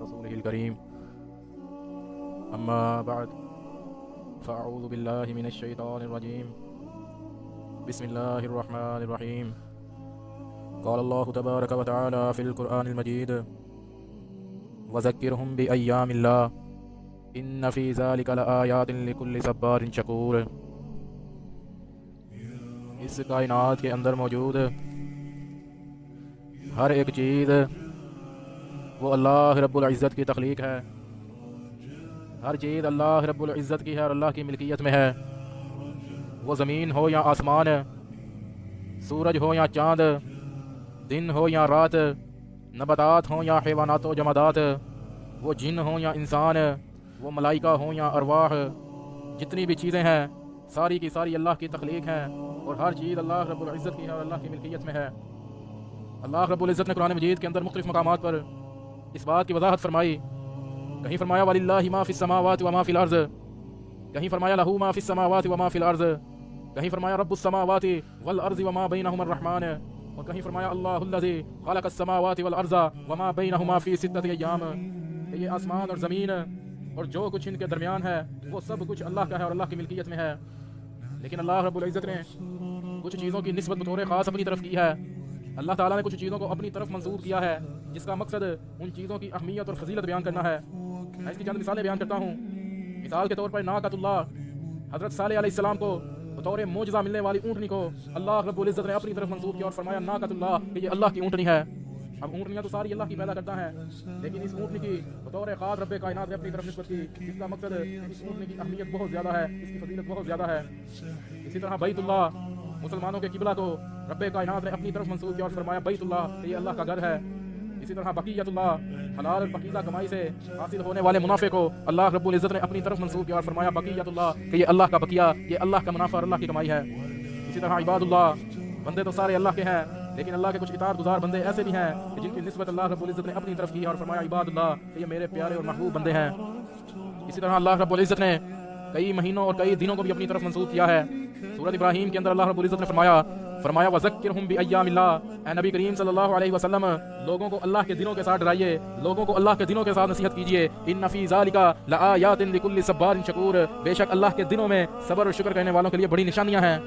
رسوله الكريم أما بعد فأعوذ بالله من الشيطان الرجيم بسم الله الرحمن الرحيم قال الله تبارك وتعالى في القرآن المجيد وذكرهم بأيام الله إن في ذلك لآيات لكل صبار شكور۔ اس کائنات کے اندر موجود ہر ایک چیز وہ اللہ رب العزت کی تخلیق ہے۔ ہر چیز اللہ رب العزت کی ہے اور اللہ کی ملکیت میں ہے۔ وہ زمین ہو یا آسمان، سورج ہو یا چاند، دن ہو یا رات، نباتات ہوں یا حیوانات و جمادات، وہ جن ہوں یا انسان، وہ ملائکہ ہوں یا ارواح، جتنی بھی چیزیں ہیں ساری کی ساری اللہ کی تخلیق ہیں اور ہر چیز اللہ رب العزت کی ہے اور اللہ کی ملکیت میں ہے۔ اللہ رب العزت نے قرآن مجید کے اندر مختلف مقامات پر اس بات کی وضاحت فرمائی۔ کہیں فرمایا وَلِلَّهِ مَا فِي السَّمَاوَاتِ وَمَا فِي الْأَرْضِ، کہیں فرمایا لَهُ مَا فِي السَّمَاوَاتِ وَمَا فِي الْأَرْضِ، کہیں فرمایا رب السماوات والارض وما بینہما الرحمن، اور کہیں فرمایا اللہ الذی خلق السماوات والارض وما بینہما فی ستۃ ایام۔ یہ آسمان اور زمین اور جو کچھ ان کے درمیان ہے وہ سب کچھ اللہ کا ہے اور اللہ کی ملکیت میں ہے۔ لیکن اللہ رب العزت نے کچھ چیزوں کی نسبت بطور خاص اپنی طرف کی ہے۔ اللہ تعالیٰ نے کچھ چیزوں کو اپنی طرف منسوب کیا ہے جس کا مقصد ان چیزوں کی اہمیت اور فضیلت بیان کرنا ہے۔ میں اس کی چند مثالیں بیان کرتا ہوں۔ مثال کے طور پر ناقۃ اللہ، حضرت صالح علیہ السلام کو بطور معجزہ ملنے والی اونٹنی کو اللہ رب العزت نے اپنی طرف منسوب کیا اور فرمایا ناقۃ اللہ کہ یہ اللہ کی اونٹنی ہے۔ اب اونٹنیاں تو ساری اللہ کی پیدا کرتا ہے، لیکن اس اونٹنی کی بطور خاص رب کائنات نے اپنی طرف نسبت کی، جس کا مقصد اس اونٹنی کی اہمیت بہت زیادہ ہے، اس کی فضیلت بہت زیادہ ہے۔ اسی طرح بیت اللہ، مسلمانوں کے قبلہ کو رب کائنات نے اپنی طرف منسوب کیا اور فرمایا بیت اللہ کہ یہ اللہ کا گھر ہے۔ اسی طرح بقیت اللہ، حلال اور پاکیزہ کمائی سے حاصل ہونے والے منافع کو اللہ رب العزت نے اپنی طرف منسوب کیا اور فرمایا بقیت اللہ کہ یہ اللہ کا بقیہ، یہ اللہ کا منافع اور اللہ کی کمائی ہے۔ اسی طرح عباد اللہ، بندے تو سارے اللہ کے ہیں لیکن اللہ کے کچھ اطاعت گزار بندے ایسے بھی ہیں کہ جن کی نسبت اللہ رب العزت نے اپنی طرف کی اور فرمایا عباد اللہ کہ یہ میرے پیارے اور محبوب بندے ہیں۔ اسی طرح اللہ رب العزت نے کئی مہینوں اور کئی دنوں کو بھی اپنی طرف منسوب کیا ہے۔ سورۃ ابراہیم کے اندر اللہ رب العزت نے فرمایا وَذَكِّرْهُمْ بِأَيَّامِ اللَّهِ، اے نبی کریم صلی اللہ علیہ وسلم لوگوں کو اللہ کے دنوں کے ساتھ ڈرائیے، لوگوں کو اللہ کے دنوں کے ساتھ نصیحت کیجیے۔ إِنَّ فِي ذَلِكَ لَآيَاتٍ لِكُلِّ صَبَّارٍ شَكُورٍ، بے شک اللہ کے دنوں میں صبر اور شکر کرنے والوں کے لیے بڑی نشانیاں ہیں۔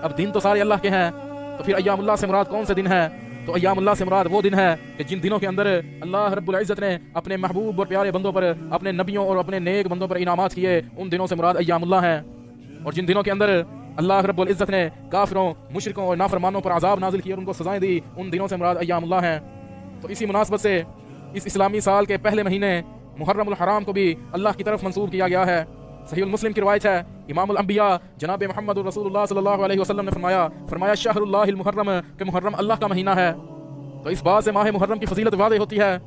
اب دن تو سارے اللہ کے ہیں، تو پھر ایام اللہ سے مراد کون سے دن ہیں؟ تو ایام اللہ سے مراد وہ دن ہے کہ جن دنوں کے اندر اللہ رب العزت نے اپنے محبوب اور پیارے بندوں پر، اپنے نبیوں اور اپنے نیک بندوں پر انعامات کیے، ان دنوں سے مراد ایام اللہ ہیں۔ اور جن دنوں کے اندر اللہ رب العزت نے کافروں، مشرکوں اور نافرمانوں پر عذاب نازل کیے اور ان کو سزائیں دی، ان دنوں سے مراد ایام اللہ ہیں۔ تو اسی مناسبت سے اس اسلامی سال کے پہلے مہینے محرم الحرام کو بھی اللہ کی طرف منسوب کیا گیا ہے۔ صحیح المسلم کی روایت ہے، امام الانبیاء جناب محمد رسول اللہ صلی اللہ علیہ وسلم نے فرمایا شہر اللہ المحرم، کہ محرم اللہ کا مہینہ ہے۔ تو اس بات سے ماہ محرم کی فضیلت واضح ہوتی ہے،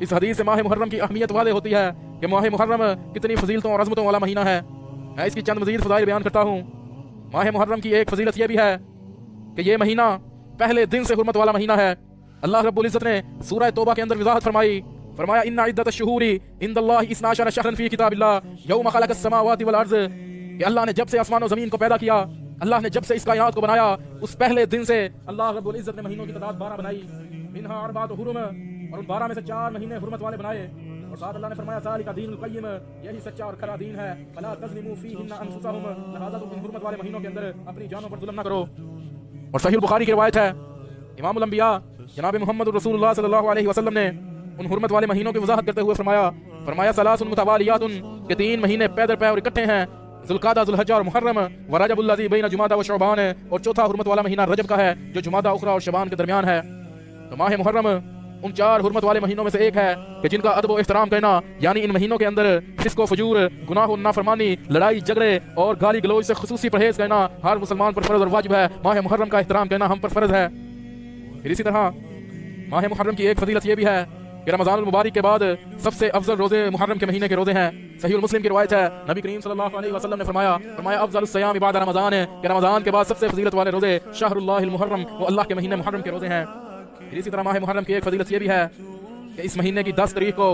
اس حدیث سے ماہ محرم کی اہمیت واضح ہوتی ہے کہ ماہ محرم کتنی فضیلتوں اور عظمتوں والا مہینہ ہے۔ میں اس کی چند مزید فضائل بیان کرتا ہوں۔ ماہ محرم کی ایک فضیلت یہ بھی ہے کہ یہ مہینہ پہلے دن سے حرمت والا مہینہ ہے۔ اللہ رب العزت نے سورہ توبہ کے اندر وضاحت فرمایا ان عدت الشہور عند اللہ 12 شہرا فی کتاب اللہ یوم خلق السماوات والارض، کہ اللہ نے جب سے آسمان و زمین کو پیدا کیا، اللہ نے جب سے اس کائنات کو بنایا، اس پہلے دن سے اللہ رب العزت نے مہینوں کی تعداد 12 بنائی، منہا اربعۃ حرم، اور ان 12 میں سے 4 مہینے حرمت والے بنائے، اور ساتھ اللہ نے فرمایا ذالک دین القیم، یہی سچا اور کھرا دین ہے، فلا تظلموا فیہن انفسکم، لہذا تم ان حرمت والے مہینوں کے اندر اپنی جانوں پر ظلم نہ کرو۔ اور صحیح البخاری کی روایت ہے، امام الانبیاء جناب محمد رسول اللہ صلی اللہ علیہ وسلم نے ان حرمت والے مہینوں کی وضاحت کرتے ہوئے فرمایا ثلاث متوالیات، کہ 3 مہینے پے در پے اور اکٹھے ہیں، ذوالقعدہ، ذوالحجہ اور محرم، ورجب الذی بین جمادی و شعبان، اور چوتھا حرمت والا مہینہ رجب کا ہے جو جمادی اخری اور شعبان کے درمیان ہے۔ تو ماہ محرم ان 4 حرمت والے مہینوں میں سے ایک ہے کہ جن کا ادب و احترام کرنا، یعنی ان مہینوں کے اندر فسق و فجور، گناہ و نافرمانی، لڑائی جھگڑے اور گالی گلوچ سے خصوصی پرہیز کرنا ہر مسلمان پر فرض اور واجب ہے۔ ماہ محرم کا احترام کرنا ہم پر فرض ہے۔ پھر اسی طرح ماہ محرم کی ایک فضیلت یہ بھی ہے کہ رمضان المبارک کے بعد سب سے افضل روزے محرم کے مہینے کے روزے ہیں۔ صحیح المسلم کی روایت ہے، نبی کریم صلی اللہ علیہ وسلم نے فرمایا افضل الصیام بعد رمضان، کہ رمضان کے بعد سب سے فضیلت والے روزے شہر اللہ المحرم، وہ اللہ کے مہینے محرم کے روزے ہیں۔ پھر اسی طرح ماہ محرم کی ایک فضیلت یہ بھی ہے کہ اس مہینے کی 10 تاریخ کو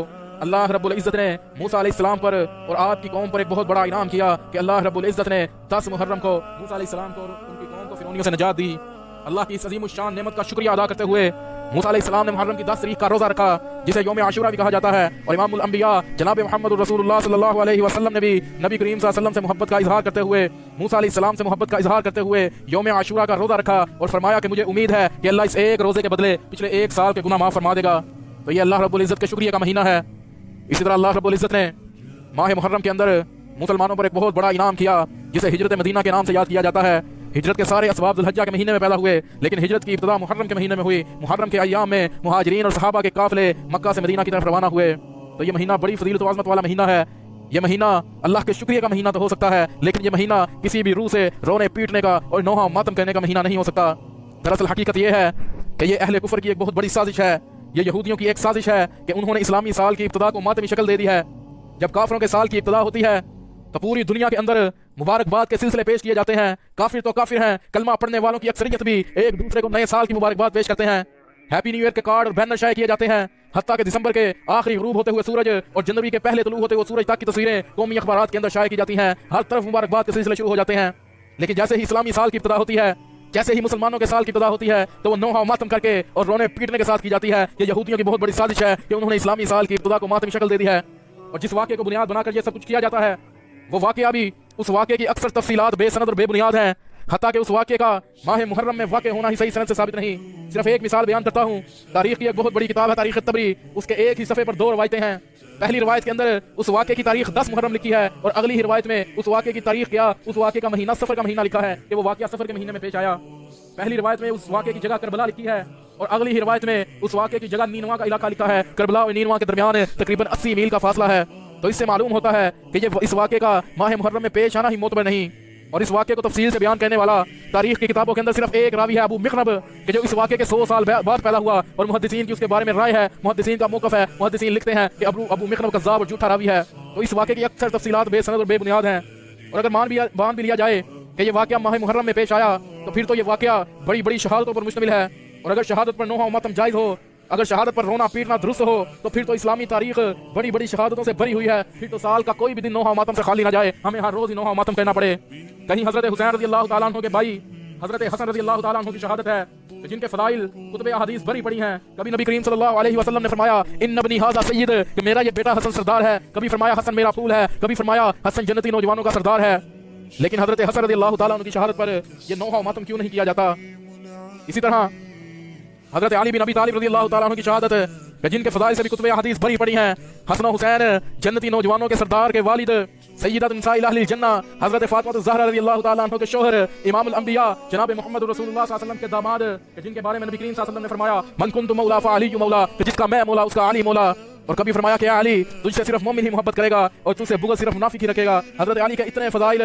اللہ رب العزت نے موسیٰ علیہ السلام پر اور آپ کی قوم پر ایک بہت بڑا انعام کیا کہ اللہ رب العزت نے 10 محرم کو موسیٰ علیہ السلام کو اور ان کی قوم کو فرعونیوں سے نجات دی۔ اللہ کی اس عظیم الشان نعمت کا شکریہ ادا کرتے ہوئے موسیٰ علیہ السلام نے محرم کی 10 تاریخ کا روزہ رکھا جسے یوم عاشورہ بھی کہا جاتا ہے، اور امام الانبیاء جناب محمد رسول اللہ صلی اللہ علیہ وسلم نے بھی نبی کریم صلی اللہ علیہ وسلم سے محبت کا اظہار کرتے ہوئے، موسیٰ علیہ السلام سے محبت کا اظہار کرتے ہوئے یوم عاشورہ کا روزہ رکھا اور فرمایا کہ مجھے امید ہے کہ اللہ اس ایک روزے کے بدلے پچھلے 1 سال کے گناہ معاف فرما دے گا۔ تو یہ اللہ رب العزت کے شکریہ کا مہینہ ہے۔ اسی طرح اللہ رب العزت نے ماہ محرم کے اندر مسلمانوں پر ایک بہت بڑا انعام کیا جسے ہجرت مدینہ کے نام سے یاد کیا جاتا ہے۔ ہجرت کے سارے اسباب ذوالحجہ کے مہینے میں پیدا ہوئے، لیکن ہجرت کی ابتدا محرم کے مہینے میں ہوئی۔ محرم کے ایام میں مہاجرین اور صحابہ کے قافلے مکہ سے مدینہ کی طرف روانہ ہوئے۔ تو یہ مہینہ بڑی فضیلت و عظمت والا مہینہ ہے۔ یہ مہینہ اللہ کے شکریہ کا مہینہ تو ہو سکتا ہے، لیکن یہ مہینہ کسی بھی روح سے رونے پیٹنے کا اور نوحہ ماتم کرنے کا مہینہ نہیں ہو سکتا۔ دراصل حقیقت یہ ہے کہ یہ اہل کفر کی ایک بہت بڑی سازش ہے۔ یہ یہودیوں کی ایک سازش ہے کہ انہوں نے اسلامی سال کی ابتدا کو ماتمی شکل دے دی ہے۔ جب کافروں کے سال کی ابتدا ہوتی ہے تو پوری دنیا کے اندر مبارکباد کے سلسلے پیش کیے جاتے ہیں۔ کافر تو کافر ہیں، کلمہ پڑھنے والوں کی اکثریت بھی ایک دوسرے کو نئے سال کی مبارکباد پیش کرتے ہیں۔ ہیپی نیو ایئر کے کارڈ اور بینر شائع کیے جاتے ہیں، حتیٰ کہ دسمبر کے آخری غروب ہوتے ہوئے سورج اور جنوری کے پہلے طلوع ہوتے ہوئے سورج تک کی تصویریں قومی اخبارات کے اندر شائع کی جاتی ہیں۔ ہر طرف مبارکباد کے سلسلے شروع ہو جاتے ہیں۔ لیکن جیسے ہی اسلامی سال کی ابتدا ہوتی ہے، جیسے ہی مسلمانوں کے سال کی ابتدا ہوتی ہے تو وہ نوحہ ماتم کر کے اور رونے پیٹنے کے ساتھ کی جاتی ہے۔ یہ یہودیوں کی بہت بڑی سازش ہے کہ انہوں نے اسلامی سال کی ابتدا کو ماتمی شکل دے دی ہے، اور جس واقعے کو بنیاد بنا کر یہ سب کچھ کیا جاتا ہے وہ واقعہ بھی اس واقعے کی اکثر تفصیلات بے سند اور بے بنیاد ہیں، حتیٰ کہ اس واقعے کا ماہ محرم میں واقع ہونا ہی صحیح سند سے ثابت نہیں۔ صرف ایک مثال بیان کرتا ہوں۔ تاریخ کی ایک بہت بڑی کتاب ہے تاریخ الطبری، اس کے ایک ہی صفحے پر 2 روایتیں ہیں۔ پہلی روایت کے اندر اس واقعے کی تاریخ 10 محرم لکھی ہے، اور اگلی ہی روایت میں اس واقعے کی تاریخ کیا، اس واقعے کا مہینہ صفر کا مہینہ لکھا ہے کہ وہ واقعہ صفر کے مہینے میں پیش آیا۔ پہلی روایت میں اس واقعے کی جگہ کربلا لکھی ہے، اور اگلی ہی روایت میں اس واقعے کی جگہ نینوا کا علاقہ لکھا ہے۔ کربلا اور نینوا کے درمیان تقریباً 80 میل کا فاصلہ ہے۔ تو اس سے معلوم ہوتا ہے کہ یہ اس واقعے کا ماہ محرم میں پیش آنا ہی معتبر نہیں، اور اس واقعے کو تفصیل سے بیان کرنے والا تاریخ کی کتابوں کے اندر صرف ایک راوی ہے، ابو مخنب، کہ جو اس واقعے کے 100 سال بعد پیدا ہوا، اور محدثین کی اس کے بارے میں رائے ہے، محدثین کا موقف ہے، محدثین لکھتے ہیں کہ ابو مخنب کذاب اور جھوٹا راوی ہے۔ تو اس واقعے کی اکثر تفصیلات بے سند اور بے بنیاد ہیں، اور اگر مان بھی لیا جائے کہ یہ واقعہ ماہ محرم میں پیش آیا تو پھر تو یہ واقعہ بڑی بڑی شہادتوں پر مشتمل ہے، اور اگر شہادت پر نوحہ و ماتم جائز ہو، اگر شہادت پر رونا پیٹنا درست ہو، تو پھر تو اسلامی تاریخ بڑی بڑی شہادتوں سے بھری ہوئی ہے۔ پھر تو سال کا کوئی بھی دن نوحہ و ماتم سے خالی نہ جائے، ہمیں ہر روز ہی نوحہ و ماتم کرنا پڑے۔ کہیں حضرت حسین رضی اللہ تعالیٰ عنہ کے بھائی حضرت حسن رضی اللہ تعالیٰ عنہ کی شہادت ہے کہ جن کے فضائل کتب احادیث بھری پڑی ہیں۔ کبھی نبی کریم صلی اللہ علیہ وسلم نے فرمایا ان ابنی ھذا سید، کہ میرا یہ بیٹا حسن سردار ہے، کبھی فرمایا حسن میرا پھول ہے، کبھی فرمایا حسن جنتی نوجوانوں کا سردار ہے۔ لیکن حضرت حسن رضی اللہ تعالیٰ عنہ کی شہادت پر یہ نوحہ و ماتم کیوں نہیں کیا جاتا؟ اسی طرح حضرت علی بن ابی طالب رضی اللہ تعالیٰ عنہ کی شہادت کہ جن کے فضائل سے بھی کتب احادیث بھری پڑی ہیں۔ حسن و حسین جنتی نوجوانوں کے سردار کے والد، سیدۃ نساء اہل الجنہ حضرت فاطمہ الزہرا رضی اللہ تعالیٰ عنہ کے شوہر، امام الانبیاء جناب محمد رسول اللہ صلی اللہ علیہ وسلم کے داماد، کہ جن کے بارے میں نبی کریم صلی اللہ علیہ وسلم نے فرمایا من کنت مولا فعلی مولا، کہ جس کا میں مولا اس کا علی مولا۔ اور کبھی فرمایا کہ علی تجھ سے صرف مومن ہی محبت کرے گا اور تجھ سے بغض صرف منافق ہی رکھے گا۔ حضرت علی کے اتنے فضائل،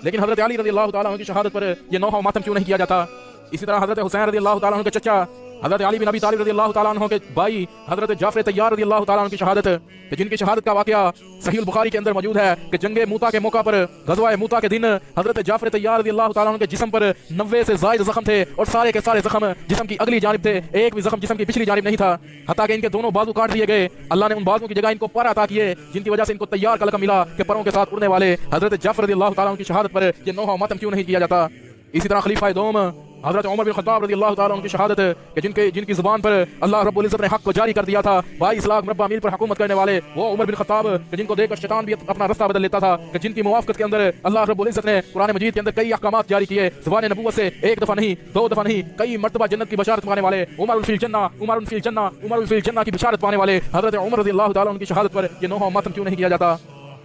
لیکن حضرت علی رضی اللہ تعالیٰ عنہ کی شہادت پر یہ نوحہ و ماتم کیوں نہیں کیا جاتا؟ اسی طرح حضرت حسین رضی اللہ تعالیٰ عنہ کے چچا حضرت علی بن ابی طالب رضی اللہ تعالیٰ عنہ کے بھائی حضرت جعفر طیار رضی اللہ تعالیٰ عنہ کی شہادت، کہ جن کی شہادت کا واقعہ صحیح البخاری کے اندر موجود ہے کہ جنگ موتا کے موقع پر، غزوہ موتا کے دن حضرت جعفر طیار رضی اللہ تعالیٰ عنہ کے جسم پر 90 سے زائد زخم تھے، اور سارے کے سارے زخم جسم کی اگلی جانب تھے، ایک بھی زخم جسم کی پچھلی جانب نہیں تھا، حتیٰ کہ ان کے دونوں بازو کاٹ دیے گئے۔ اللہ نے ان بازو کی جگہ ان کو پر عطا کیے، جن کی وجہ سے ان کو طیار کا لقب ملا کہ پروں کے ساتھ اڑنے والے۔ حضرت جعفر رضی اللہ تعالیٰ عنہ کی شہادت پر یہ نوحہ و ماتم کیوں نہیں کیا جاتا؟ اسی طرح خلیفہ دوم حضرت عمر بن خطاب رضی اللہ تعالیٰ عنہ کی شہادت کہ جن کی زبان پر اللہ رب العزت نے حق کو جاری کر دیا تھا، 22 لاکھ مربع میل پر حکومت کرنے والے وہ عمر بن خطاب، کہ جن کو دیکھ کر شیطان بھی اپنا رستہ بدل لیتا تھا، کہ جن کی موافقت کے اندر اللہ رب العزت نے قرآن مجید کے اندر کئی احکامات جاری کیے، زبان نبوت سے ایک دفعہ نہیں، 2 دفعہ نہیں، کئی مرتبہ جنت کی بشارت پانے والے، عمر فی الجنہ عمر فی الجنہ عمر فی الجنہ کی بشارت پانے والے حضرت عمر رضی اللہ تعالیٰ عنہ کی شہادت پر یہ نوحہ و ماتم کیوں نہیں کیا جاتا؟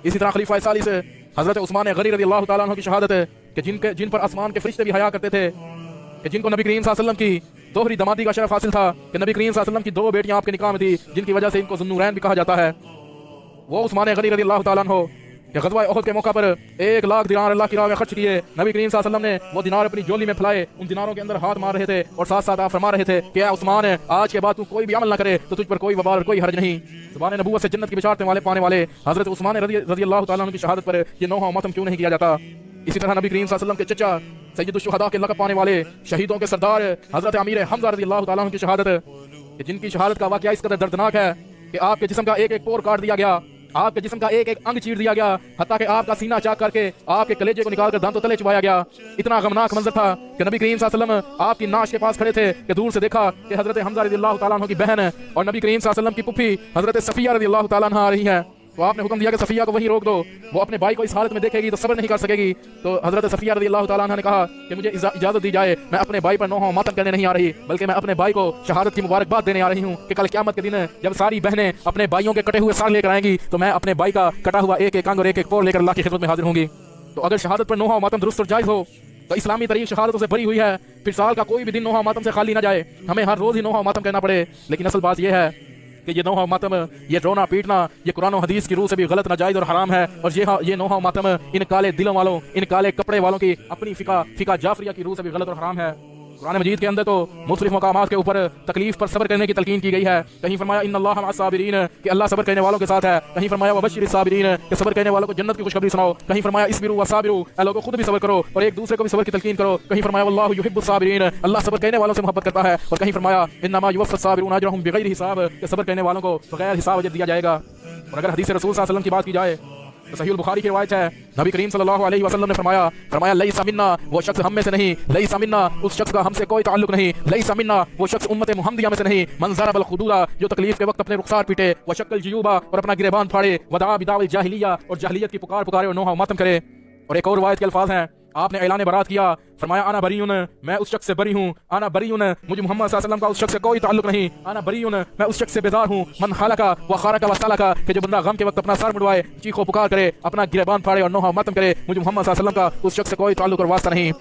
اسی طرح خلیفہ ثالث حضرت عثمان غنی رضی اللہ تعالیٰ عنہ کی شہادت کہ جن پر آسمان کے فرشتے بھی حیا کرتے تھے، کہ جن کو نبی کریم صلی اللہ علیہ وسلم کی دوہری دمادی کا شرف حاصل تھا، کہ نبی کریم صلی اللہ علیہ وسلم کی 2 بیٹیاں آپ کے نکاح میں تھی، جن کی وجہ سے ان کو ذوالنورین بھی کہا جاتا ہے۔ وہ عثمان غنی رضی اللہ تعالیٰ عنہ کہ غزوہ احد کے موقع پر 1 لاکھ دینار اللہ کی راہ میں خرچ کیے، نبی کریم صلی اللہ علیہ وسلم نے وہ دینار اپنی جولی میں پھلائے، ان دیناروں کے اندر ہاتھ مار رہے تھے، اور ساتھ ساتھ آپ فرما رہے تھے کہ اے عثمان آج کے بعد تو کوئی بھی عمل نہ کرے تو تجھ پر کوئی وبال اور کوئی حرج نہیں۔ زبان نبوت سے جنت کی بشارتیں پانے والے حضرت عثمان رضی اللہ تعالیٰ عنہ کی شہادت پر یہ نوحہ و ماتم کیوں نہیں کیا جاتا؟ اسی طرح نبی کریم صلی اللہ علیہ وسلم کے چچا سید الشہداء کے لقب پانے والے شہیدوں کے سردار حضرت امیر حمزہ رضی اللہ تعالیٰ عنہ کی شہادت، کہ جن کی شہادت کا واقعہ اس قدر دردناک ہے کہ آپ کے جسم کا ایک ایک پور کاٹ دیا گیا، آپ کے جسم کا ایک ایک انگ چیر دیا گیا، حتیٰ کہ آپ کا سینہ چاک کر کے آپ کے کلیجے کو نکال کر دانتوں تلے چبایا گیا۔ اتنا غمناک منظر تھا کہ نبی کریم صلی اللہ علیہ وسلم آپ کی ناش کے پاس کھڑے تھے کہ دور سے دیکھا کہ حضرت حمزہ رضی اللہ تعالیٰ عنہ کی بہن اور نبی کریم صلی اللہ علیہ وسلم کی پھپھی حضرت صفیہ رضی اللہ تعالیٰ عنہ آ رہی ہے۔ تو آپ نے حکم دیا کہ صفیہ کو وہیں روک دو، وہ اپنے بھائی کو اس حالت میں دیکھے گی تو صبر نہیں کر سکے گی۔ تو حضرت صفیہ رضی اللہ تعالیٰ عنہ نے کہا کہ مجھے اجازت دی جائے، میں اپنے بھائی پر نوحہ ماتم کرنے نہیں آ رہی، بلکہ میں اپنے بھائی کو شہادت کی مبارکباد دینے آ رہی ہوں کہ کل قیامت کے دن جب ساری بہنیں اپنے بھائیوں کے کٹے ہوئے سار لے کر آئیں گی تو میں اپنے بھائی کا کٹا ہوا ایک ایک انگ اور ایک ایک پور لے کر اللہ کی خدمت میں حاضر ہوں گی۔ تو اگر شہادت پر نوحہ ماتم درست اور جائز ہو تو اسلامی طریق شہادتوں سے بری ہوئی ہے، پھر سال کا کوئی بھی دن نوحہ ماتم سے خالی نہ جائے، ہمیں ہر روز ہی نوحہ ماتم کرنا پڑے۔ لیکن اصل بات یہ ہے کہ یہ نوحہ ماتم، یہ رونا پیٹنا، یہ قرآن و حدیث کی روح سے بھی غلط، ناجائز اور حرام ہے، اور یہ نوحہ ماتم ان کالے دلوں والوں، ان کالے کپڑے والوں کی اپنی فقہ جعفریہ کی روح سے بھی غلط اور حرام ہے۔ قرآن مجید کے اندر تو مختلف مقامات کے اوپر تکلیف پر صبر کرنے کی تلقین کی گئی ہے۔ کہیں فرمایا ان اللہ مع الصابرین کہ اللہ صبر کرنے والوں کے ساتھ ہے، کہیں فرمایا وبشر الصابرین کہ صبر کرنے والوں کو جنت کی خوشخبری سناؤ، کہیں فرمایا اصبروا وصابروا اے لوگوں خود بھی صبر کرو اور ایک دوسرے کو بھی صبر کی تلقین کرو، کہیں فرمایا واللہ یحب الصابرین اللہ صبر کرنے والوں سے محبت کرتا ہے، اور کہیں فرمایا انما یوفی الصابرون اجرهم بغیر حساب کہ صبر کرنے والوں کو بغیر حساب اجر دیا جائے گا۔ اور اگر حدیث رسول صلی اللہ علیہ وسلم کی بات کی جائے تو صحیح البخاری کی روایت ہے، نبی کریم صلی اللہ علیہ وسلم نے فرمایا لیس منا وہ شخص ہم میں سے نہیں، لیس منا اس شخص کا ہم سے کوئی تعلق نہیں، لیس منا وہ شخص امت محمدیہ میں سے نہیں، من ضرب الخدود جو تکلیف کے وقت اپنے رخسار پیٹے، وشق الجیوب اور اپنا گریبان پھاڑے، ودعا بدعوى الجاہلیہ اور جاہلیت کی پکارے اور نوحہ ماتم کرے۔ اور ایک اور روایت کے الفاظ ہیں، آپ نے اعلان برات کیا، فرمایا انا بریون میں اس شخص سے بری ہوں، انا بریون مجھے محمد صلی اللہ علیہ وسلم کا اس شخص سے کوئی تعلق نہیں، انا بریون میں اس شخص سے بیزار ہوں، من خالق و خارق و سالک کہ جو بندہ غم کے وقت اپنا سر مڑوائے، چیخو پکار کرے، اپنا گریبان پھاڑے اور نوحہ ماتم کرے، مجھے محمد صلی اللہ علیہ وسلم کا اس شخص سے کوئی تعلق اور واسطہ نہیں۔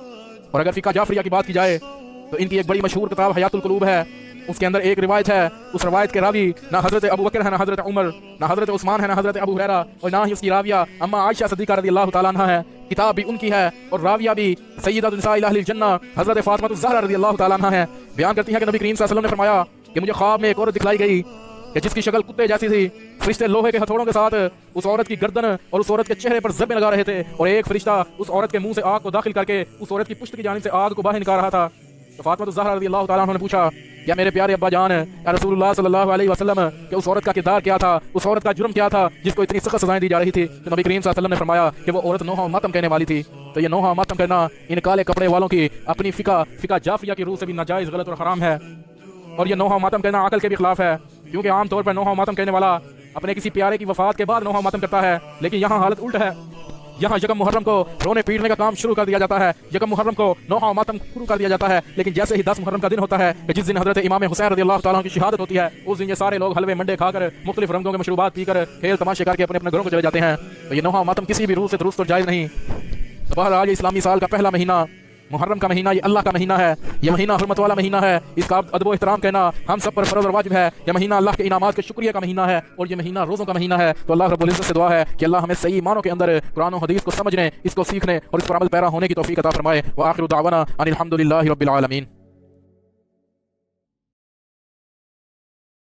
اور اگر فقہ جعفریہ کی بات کی جائے تو ان کی ایک بڑی مشہور کتاب حیات القلوب ہے، اس کے اندر ایک روایت ہے، اس روایت کے راوی نہ حضرت ابو بکر ہے، نہ حضرت عمر، نہ حضرت عثمان ہے، نہ حضرت ابو ہریرہ، اور نہ ہی اس کی راویہ اما عائشہ صدیقہ رضی اللہ تعالیٰ عنہا ہے، کتاب بھی ان کی ہے اور راویہ بھی سیدۃ نساء اہل الجنہ حضرت فاطمہ الزہرا رضی اللہ تعالیٰ عنہا ہے۔ بیان کرتی ہیں کہ نبی کریم صلی اللہ علیہ وسلم نے فرمایا کہ مجھے خواب میں ایک عورت دکھلائی گئی کہ جس کی شکل کتے جیسی تھی، فرشتے لوہے کے ہتھوڑوں کے ساتھ اس عورت کی گردن اور اس عورت کے چہرے پر ضربیں لگا رہے تھے، اور ایک فرشتہ اس عورت کے منہ سے آگ کو داخل کر کے اس عورت کی پشت کی جانب سے آگ کو باہر نکال رہا تھا۔ تو فاطمہ الزہرا رضی اللہ تعالیٰ عنہ نے پوچھا یا میرے پیارے ابا جان یا رسول اللہ صلی اللہ علیہ وسلم کہ اس عورت کا کردار کیا تھا، اس عورت کا جرم کیا تھا جس کو اتنی سخت سزائیں دی جا رہی تھی؟ تو نبی کریم صلی اللہ علیہ وسلم نے فرمایا کہ وہ عورت نوحہ ماتم کہنے والی تھی۔ تو یہ نوحہ ماتم کرنا ان کالے کپڑے والوں کی اپنی فقہ جعفریہ کی روح سے بھی ناجائز، غلط اور حرام ہے، اور یہ نوحہ ماتم کرنا عقل کے بھی خلاف ہے، کیونکہ عام طور پر نوحہ ماتم کرنے والا اپنے کسی پیارے کی وفات کے بعد نوحہ ماتم کرتا ہے، لیکن یہاں حالت الٹ ہے، یہاں یکم محرم کو رونے پیٹنے کا کام شروع کر دیا جاتا ہے، یکم محرم کو نوحہ ماتم شروع کر دیا جاتا ہے، لیکن جیسے ہی 10 محرم کا دن ہوتا ہے کہ جس دن حضرت امام حسین رضی اللہ تعالیٰ عنہ کی شہادت ہوتی ہے، اس دن یہ سارے لوگ حلوے منڈے کھا کر مختلف رنگوں کے مشروبات پی کر کھیل تماشے کر کے اپنے گھروں کو چلے جاتے ہیں۔ تو یہ نوحہ ماتم کسی بھی روح سے درست اور جائز نہیں۔ تو بہرحال اسلامی سال کا پہلا مہینہ محرم کا مہینہ یہ اللہ کا مہینہ ہے، یہ مہینہ حرمت والا مہینہ ہے، اس کا ادب و احترام کرنا ہم سب پر فرض اور واجب ہے۔ یہ مہینہ اللہ کے انعامات کے شکریہ کا مہینہ ہے، اور یہ مہینہ روزوں کا مہینہ ہے۔ تو اللہ رب العزت سے دعا ہے کہ اللہ ہمیں صحیح معنوں کے اندر قرآن و حدیث کو سمجھنے، اس کو سیکھنے اور اس پر عمل پیرا ہونے کی توفیق عطا فرمائے۔ وآخر دعوانا ان الحمد للہ رب العالمین۔